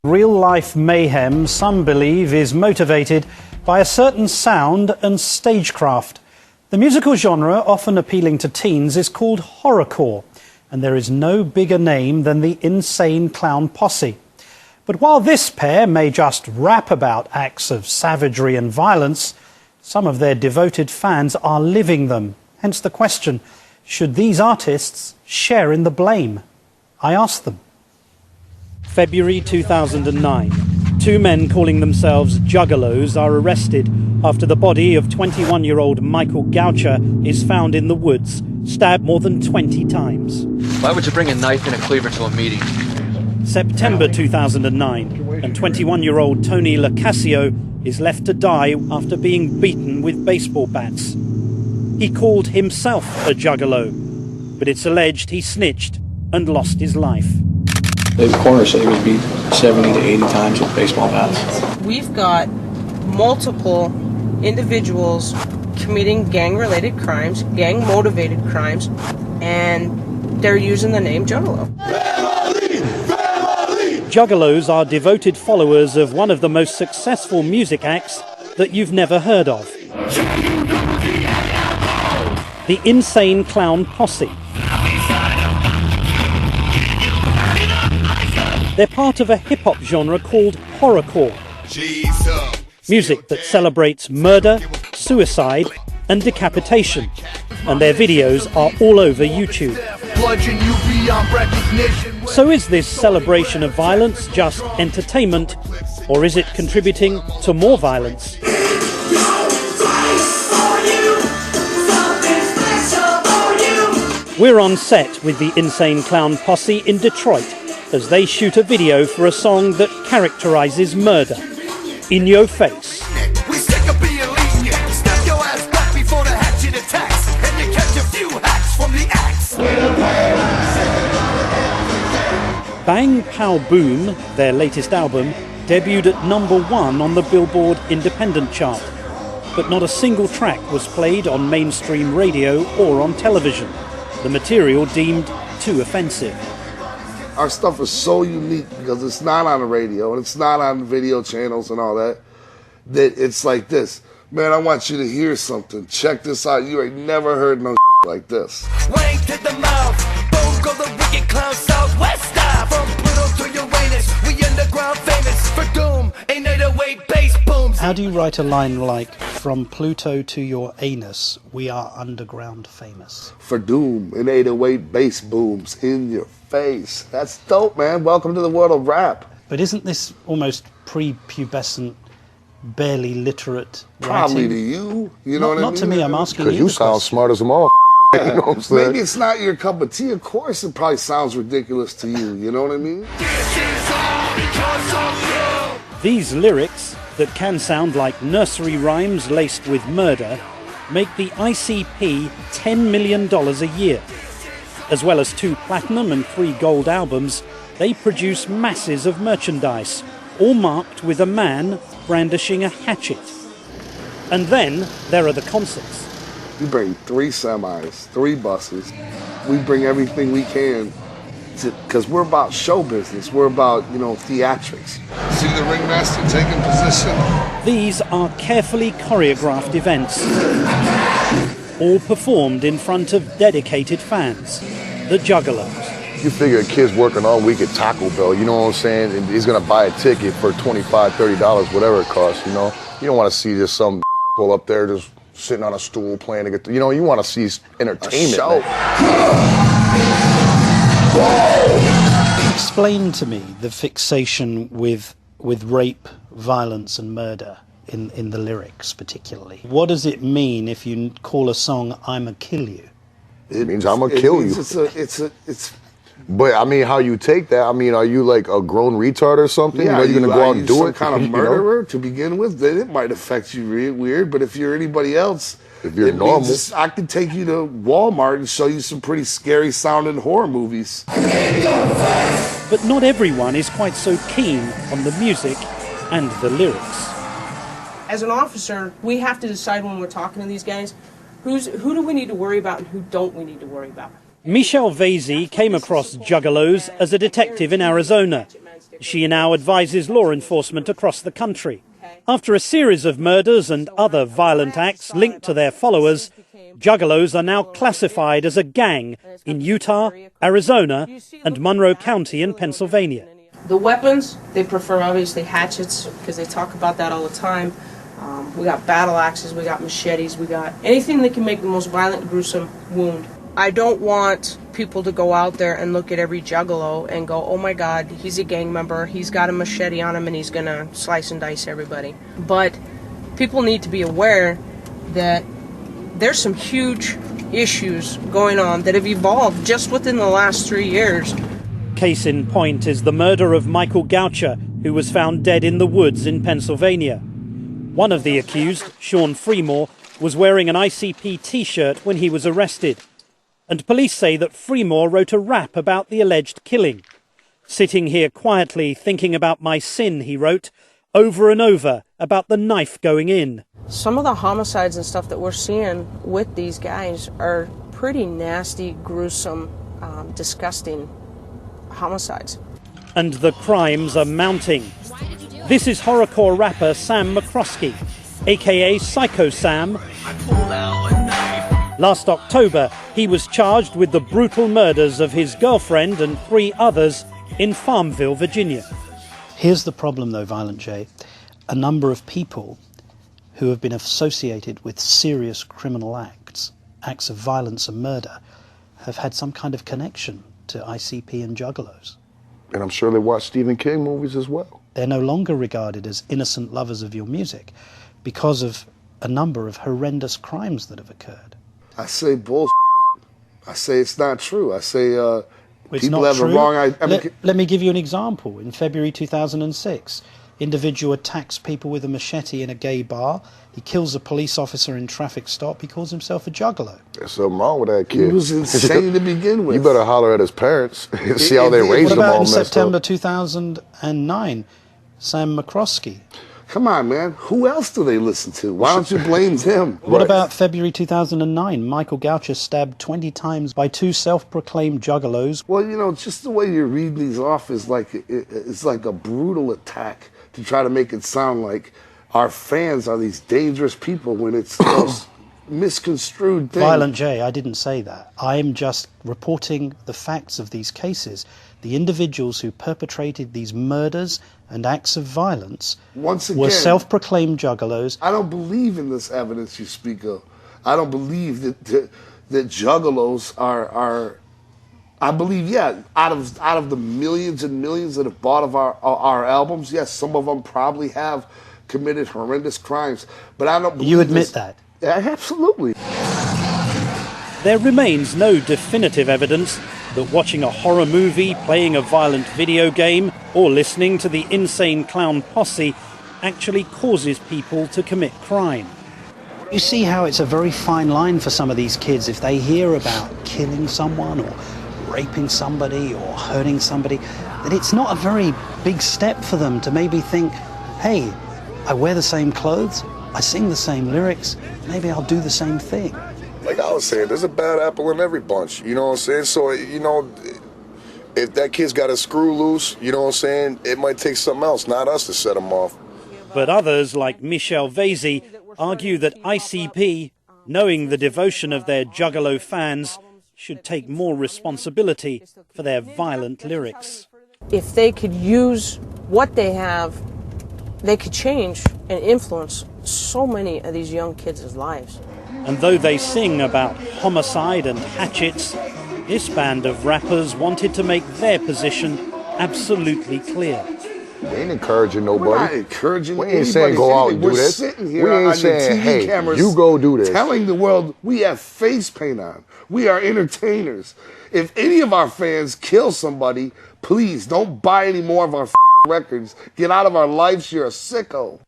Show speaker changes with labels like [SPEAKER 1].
[SPEAKER 1] Real-life mayhem, some believe, is motivated by a certain sound and stagecraft. The musical genre, often appealing to teens, is called horrorcore, and there is no bigger name than the Insane Clown Posse. But while this pair may just rap about acts of savagery and violence, some of their devoted fans are living them. Hence the question, should these artists share in the blame? I asked them. February 2009. Two men calling themselves juggalos are arrested after the body of 21-year-old Michael Goucher is found in the woods, stabbed more than 20 times.
[SPEAKER 2] Why would you bring a knife and a cleaver to a meeting?
[SPEAKER 1] September 2009, and 21-year-old Tony Lacasio is left to die after being beaten with baseball bats. He called himself a juggalo, but it's alleged he snitched and lost his life.
[SPEAKER 3] The coroner said he was beat 70 to 80 times with baseball bats.
[SPEAKER 4] We've got multiple individuals committing gang-related crimes, gang-motivated crimes, and they're using the name Juggalo.
[SPEAKER 1] Juggalos are devoted followers of one of the most successful music acts that you've never heard of. The Insane Clown Posse. They're part of a hip-hop genre called horrorcore. Music that celebrates murder, suicide and decapitation. And their videos are all over YouTube. So is this celebration of violence just entertainment, or is it contributing to more violence? We're on set with the Insane Clown Posse in Detroit as they shoot a video for a song that characterizes murder. In Your Face. Bang Pow Boom, their latest album, debuted at #1 on the Billboard Independent chart. But not a single track was played on mainstream radio or on television. The material deemed too offensive.
[SPEAKER 5] Our stuff is so unique because it's not on the radio and it's not on video channels and all that, that it's like this. Man, I want you to hear something. Check this out. You ain't never heard no like this.
[SPEAKER 6] Wang to the mouth, boom go the wicked clown southwest style. From Pluto to Uranus, we underground famous for doom. Ain't 808 bass booms.
[SPEAKER 1] How do you write a line like, from Pluto to your anus, we are underground famous?
[SPEAKER 5] For doom and 808 bass booms in your face. That's dope, man. Welcome to the world of rap.
[SPEAKER 1] But isn't this almost pre-pubescent, barely literate
[SPEAKER 5] Probably
[SPEAKER 1] writing?
[SPEAKER 5] to you. You know what I mean?
[SPEAKER 1] Not to me, I'm asking you.
[SPEAKER 7] Because you sound smart as a motherfucker. You know what I'm saying?
[SPEAKER 5] Maybe it's not your cup of tea. Of course, it probably sounds ridiculous to you. You know what I mean?
[SPEAKER 1] These lyrics, that can sound like nursery rhymes laced with murder, make the ICP $10 million a year. As well as 2 platinum and 3 gold albums, they produce masses of merchandise, all marked with a man brandishing a hatchet. And then there are the concerts.
[SPEAKER 5] We bring 3 semis, 3 buses. We bring everything we can, because we're about show business. We're about, theatrics. See the ringmaster taking position?
[SPEAKER 1] These are carefully choreographed events, all performed in front of dedicated fans, the Juggalos.
[SPEAKER 7] You figure a kid's working all week at Taco Bell, you know what I'm saying? And he's going to buy a ticket for $25, $30, whatever it costs, You don't want to see just some pull up there just sitting on a stool playing a guitar. You want to see entertainment.
[SPEAKER 1] Explain to me the fixation with rape, violence and murder in the lyrics particularly. What does it mean if you call a song "I'ma kill you"?
[SPEAKER 7] It means I'm gonna kill you.
[SPEAKER 5] It's.
[SPEAKER 7] But I mean, how you take that? I mean, are you like a grown retard or something?
[SPEAKER 5] Yeah,
[SPEAKER 7] you're gonna go out and do it.
[SPEAKER 5] Some kind of murderer to begin with. Then it might affect you real weird. But if you're anybody else,
[SPEAKER 7] if you're normal,
[SPEAKER 5] I could take you to Walmart and show you some pretty scary sounding horror movies.
[SPEAKER 1] But not everyone is quite so keen on the music and the lyrics.
[SPEAKER 4] As an officer, we have to decide when we're talking to these guys, who do we need to worry about and who don't we need to worry about.
[SPEAKER 1] Michel Vasey came across Juggalos as a detective in Arizona. She now advises law enforcement across the country. After a series of murders and other violent acts linked to their followers, Juggalos are now classified as a gang in Utah, Arizona, and Monroe County in Pennsylvania.
[SPEAKER 4] The weapons, they prefer obviously hatchets because they talk about that all the time. We got battle axes, we got machetes, we got anything that can make the most violent, gruesome wound. I don't want people to go out there and look at every juggalo and go, oh my God, he's a gang member, he's got a machete on him and he's gonna slice and dice everybody. But people need to be aware that there's some huge issues going on that have evolved just within the last 3 years.
[SPEAKER 1] Case in point is the murder of Michael Goucher, who was found dead in the woods in Pennsylvania. One of the accused, Sean Freemore, was wearing an ICP T-shirt when he was arrested. And police say that Freemore wrote a rap about the alleged killing. Sitting here quietly thinking about my sin, he wrote, over and over about the knife going in.
[SPEAKER 4] Some of the homicides and stuff that we're seeing with these guys are pretty nasty, gruesome, disgusting homicides.
[SPEAKER 1] And the crimes are mounting. This is horrorcore rapper Sam McCroskey, aka Psycho Sam. Last October, he was charged with the brutal murders of his girlfriend and 3 others in Farmville, Virginia. Here's the problem though, Violent J. A number of people who have been associated with serious criminal acts of violence and murder, have had some kind of connection to ICP and Juggalos.
[SPEAKER 7] And I'm sure they watch Stephen King movies as well.
[SPEAKER 1] They're no longer regarded as innocent lovers of your music because of a number of horrendous crimes that have occurred.
[SPEAKER 5] I say bullshit. I say it's not true. I say people
[SPEAKER 1] not
[SPEAKER 5] have
[SPEAKER 1] true.
[SPEAKER 5] the wrong idea.
[SPEAKER 1] Let me give you an example. In February 2006, individual attacks people with a machete in a gay bar. He kills a police officer in traffic stop. He calls himself a juggalo.
[SPEAKER 7] There's something wrong with that kid.
[SPEAKER 5] He was insane to begin with.
[SPEAKER 7] You better holler at his parents. See how they raised him all
[SPEAKER 1] What about in September
[SPEAKER 7] up.
[SPEAKER 1] 2009, Sam McCroskey?
[SPEAKER 5] Come on, man. Who else do they listen to? Why don't you blame him?
[SPEAKER 1] What about February 2009? Michael Goucher stabbed 20 times by 2 self-proclaimed juggalos.
[SPEAKER 5] Well, you know, just the way you read these off is like it's like a brutal attack to try to make it sound like our fans are these dangerous people when it's misconstrued thing.
[SPEAKER 1] Violent J, I didn't say that. I'm just reporting the facts of these cases. The individuals who perpetrated these murders and acts of violence
[SPEAKER 5] Once again,
[SPEAKER 1] were self-proclaimed juggalos.
[SPEAKER 5] I don't believe in this evidence you speak of. I don't believe that juggalos are. I believe, yeah, out of the millions and millions that have bought of our albums, yes, some of them probably have committed horrendous crimes. But I don't believe
[SPEAKER 1] You admit that?
[SPEAKER 5] Yeah, absolutely.
[SPEAKER 1] There remains no definitive evidence that watching a horror movie, playing a violent video game, or listening to the Insane Clown Posse actually causes people to commit crime. You see how it's a very fine line for some of these kids if they hear about killing someone or raping somebody or hurting somebody, that it's not a very big step for them to maybe think, hey, I wear the same clothes, I sing the same lyrics, maybe I'll do the same thing.
[SPEAKER 7] Like I was saying, there's a bad apple in every bunch, you know what I'm saying? So, you know, if that kid's got a screw loose, you know what I'm saying, it might take something else, not us, to set him off.
[SPEAKER 1] But others, like Michelle Vasey, argue that ICP, knowing the devotion of their juggalo fans, should take more responsibility for their violent lyrics.
[SPEAKER 4] If they could use what they have, they could change and influence so many of these young kids' lives.
[SPEAKER 1] And though they sing about homicide and hatchets, this band of rappers wanted to make their position absolutely clear.
[SPEAKER 7] We ain't encouraging nobody.
[SPEAKER 5] We're not encouraging
[SPEAKER 7] We ain't
[SPEAKER 5] anybody.
[SPEAKER 7] saying go out and do
[SPEAKER 5] We're
[SPEAKER 7] this.
[SPEAKER 5] sitting here
[SPEAKER 7] We ain't
[SPEAKER 5] on
[SPEAKER 7] saying,
[SPEAKER 5] the TV
[SPEAKER 7] hey,
[SPEAKER 5] cameras,
[SPEAKER 7] you go do this.
[SPEAKER 5] telling the world we have face paint on. We are entertainers. If any of our fans kill somebody, please don't buy any more of our records. Get out of our lives. You're a sicko.